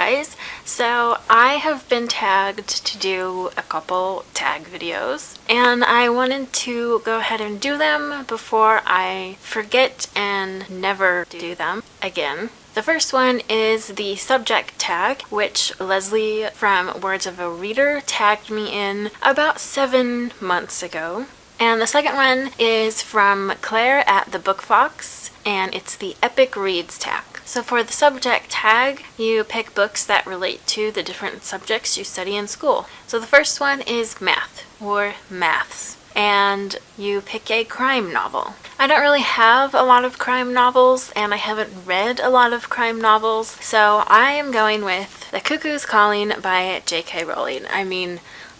guys. So I have been tagged to do a couple tag videos, and I wanted to go ahead and do them before I forget and never do them again. The first one is the subject tag, which Leslie from Words of a Reader tagged me in about 7 months ago. And the second one is from Claire at the Book Fox, and it's the Epic Reads tag. So for the subject tag, you pick books that relate to the different subjects you study in school. So the first one is math, or maths, and you pick a crime novel. I don't really have a lot of crime novels, and I haven't read a lot of crime novels, so I am going with The Cuckoo's Calling by J.K. Rowling.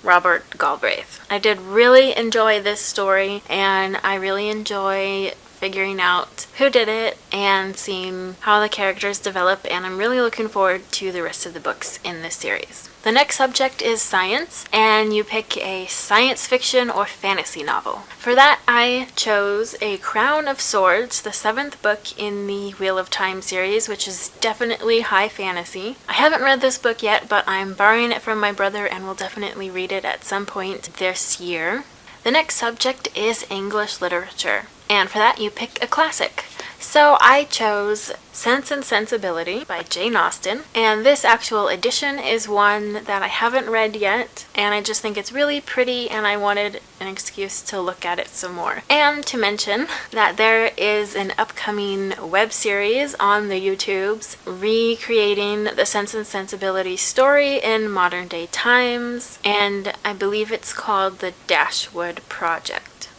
Robert Galbraith. I did really enjoy this story, and I really enjoy figuring out who did it and seeing how the characters develop, and I'm really looking forward to the rest of the books in this series. The next subject is science, and you pick a science fiction or fantasy novel. For that, I chose A Crown of Swords, the 7th book in the Wheel of Time series, which is definitely high fantasy. I haven't read this book yet, but I'm borrowing it from my brother and will definitely read it at some point this year. The next subject is English literature, and for that you pick a classic. So I chose Sense and Sensibility by Jane Austen, and this actual edition is one that I haven't read yet, and I just think it's really pretty, and I wanted an excuse to look at it some more. And to mention that there is an upcoming web series on the YouTubes recreating the Sense and Sensibility story in modern day times, and I believe it's called the Dashwood Project.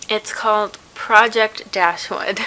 It's called Project Dashwood.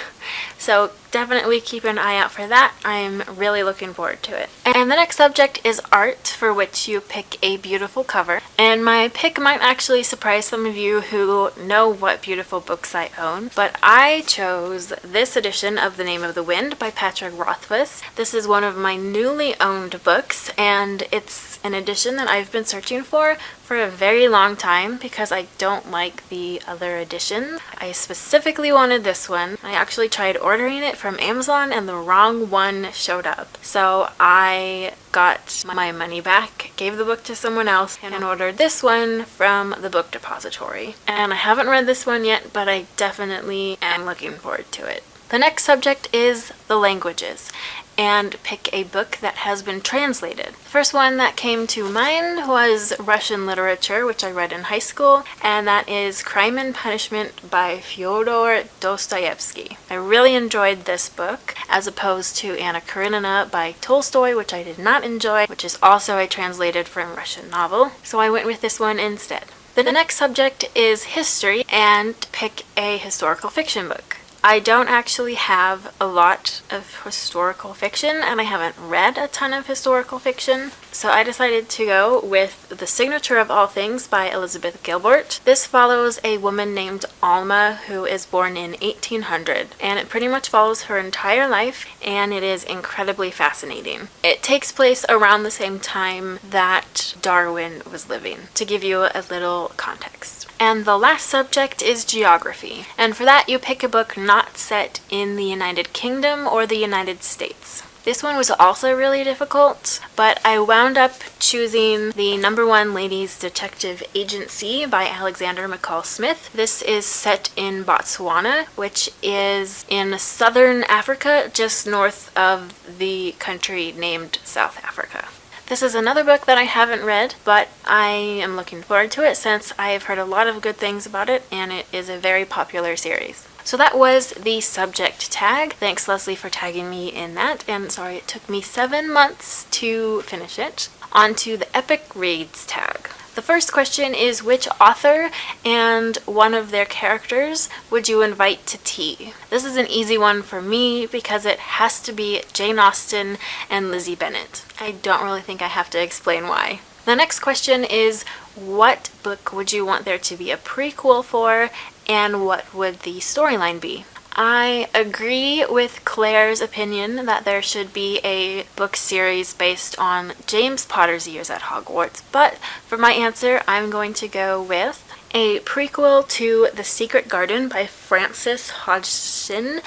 So definitely keep an eye out for that. I'm really looking forward to it. And the next subject is art, for which you pick a beautiful cover. And my pick might actually surprise some of you who know what beautiful books I own, but I chose this edition of The Name of the Wind by Patrick Rothfuss. This is one of my newly owned books, and it's an edition that I've been searching for a very long time because I don't like the other editions. I specifically wanted this one. I actually tried ordering it from Amazon and the wrong one showed up. So I got my money back, gave the book to someone else, and ordered this one from the Book Depository. And I haven't read this one yet, but I definitely am looking forward to it. The next subject is the languages, and pick a book that has been translated. The first one that came to mind was Russian literature, which I read in high school, and that is Crime and Punishment by Fyodor Dostoevsky. I really enjoyed this book, as opposed to Anna Karenina by Tolstoy, which I did not enjoy, which is also a translated from Russian novel, so I went with this one instead. The next subject is history, and pick a historical fiction book. I don't actually have a lot of historical fiction, and I haven't read a ton of historical fiction, so I decided to go with The Signature of All Things by Elizabeth Gilbert. This follows a woman named Alma who is born in 1800, and it pretty much follows her entire life, and it is incredibly fascinating. It takes place around the same time that Darwin was living, to give you a little context. And the last subject is geography, and for that you pick a book not set in the United Kingdom or the United States. This one was also really difficult, but I wound up choosing the #1 Ladies Detective Agency by Alexander McCall Smith. This is set in Botswana, which is in southern Africa, just north of the country named South Africa. This is another book that I haven't read, but I am looking forward to it since I have heard a lot of good things about it, and it is a very popular series. So that was the subject tag. Thanks, Leslie, for tagging me in that, and sorry it took me 7 months to finish it. On to the Epic Reads tag. The first question is, which author and one of their characters would you invite to tea? This is an easy one for me because it has to be Jane Austen and Lizzie Bennet. I don't really think I have to explain why. The next question is, what book would you want there to be a prequel for, and what would the storyline be? I agree with Claire's opinion that there should be a book series based on James Potter's years at Hogwarts, but for my answer, I'm going to go with a prequel to The Secret Garden by Frances Hodgson,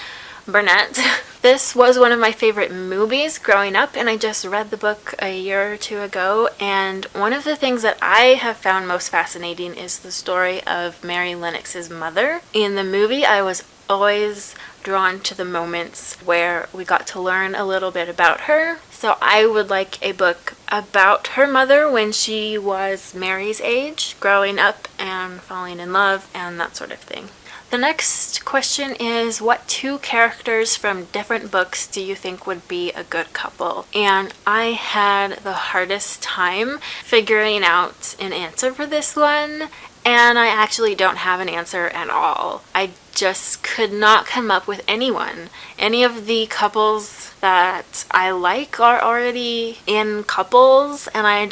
Burnett. This was one of my favorite movies growing up, and I just read the book a year or two ago, and one of the things that I have found most fascinating is the story of Mary Lennox's mother. In the movie, I was always drawn to the moments where we got to learn a little bit about her. So I would like a book about her mother when she was Mary's age, growing up and falling in love and that sort of thing. The next question is, what two characters from different books do you think would be a good couple? And I had the hardest time figuring out an answer for this one, and I actually don't have an answer at all. I just could not come up with anyone. Any of the couples that I like are already in couples, and I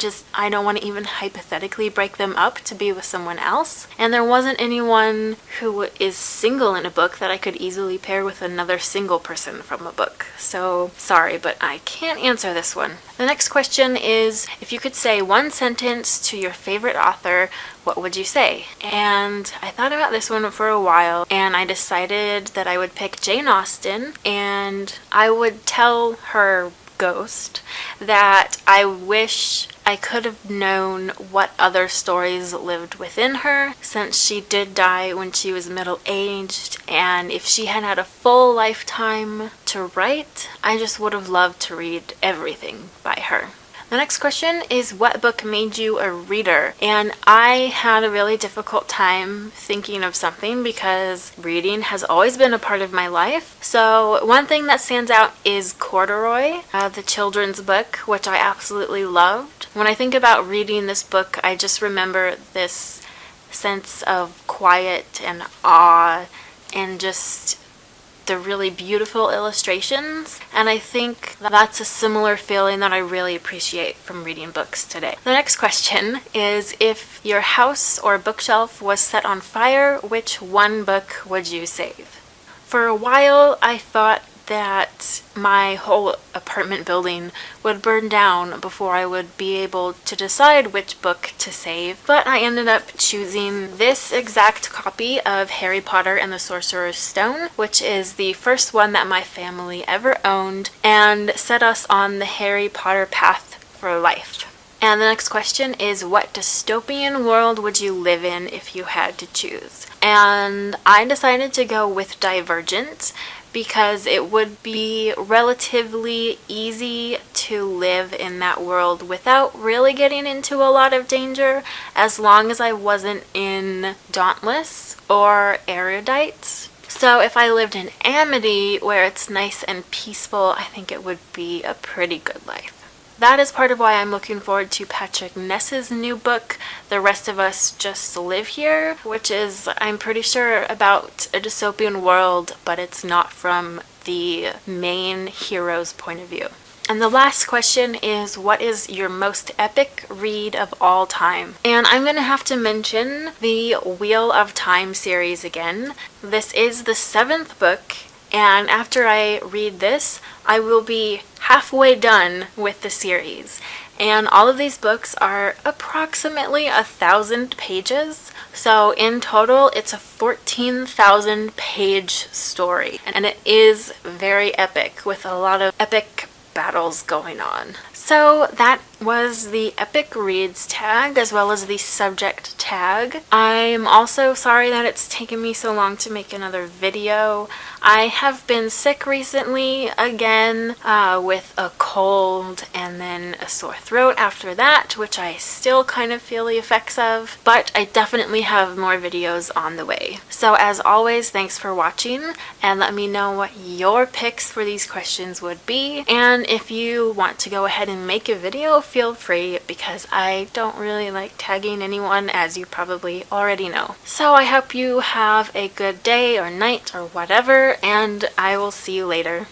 don't want to even hypothetically break them up to be with someone else. And there wasn't anyone who is single in a book that I could easily pair with another single person from a book. So sorry, but I can't answer this one. The next question is, if you could say one sentence to your favorite author, what would you say? And I thought about this one for a while, and I decided that I would pick Jane Austen, and I would tell her ghost that I wish I could have known what other stories lived within her, since she did die when she was middle-aged, and if she had had a full lifetime to write, I just would have loved to read everything by her. The next question is, what book made you a reader? And I had a really difficult time thinking of something because reading has always been a part of my life. So one thing that stands out is Corduroy, the children's book, which I absolutely loved. When I think about reading this book, I just remember this sense of quiet and awe and just the really beautiful illustrations, and I think that's a similar feeling that I really appreciate from reading books today. The next question is, if your house or bookshelf was set on fire, which one book would you save? For a while I thought that my whole apartment building would burn down before I would be able to decide which book to save, but I ended up choosing this exact copy of Harry Potter and the Sorcerer's Stone, which is the first one that my family ever owned and set us on the Harry Potter path for life. And the next question is, what dystopian world would you live in if you had to choose? And I decided to go with Divergent because it would be relatively easy to live in that world without really getting into a lot of danger, as long as I wasn't in Dauntless or Erudite. So if I lived in Amity, where it's nice and peaceful, I think it would be a pretty good life. That is part of why I'm looking forward to Patrick Ness's new book, The Rest of Us Just Live Here, which is, I'm pretty sure, about a dystopian world, but it's not from the main hero's point of view. And the last question is, what is your most epic read of all time? And I'm going to have to mention the Wheel of Time series again. This is the 7th book, and after I read this, I will be halfway done with the series. And all of these books are approximately 1,000 pages. So in total, it's a 14,000 page story. And it is very epic, with a lot of epic battles going on. So that was the Epic Reads tag as well as the subject tag. I'm also sorry that it's taken me so long to make another video. I have been sick recently again with a cold and then a sore throat after that, which I still kind of feel the effects of, but I definitely have more videos on the way. So as always, thanks for watching, and let me know what your picks for these questions would be, and if you want to go ahead and make a video, feel free, because I don't really like tagging anyone, as you probably already know. So I hope you have a good day or night or whatever, and I will see you later.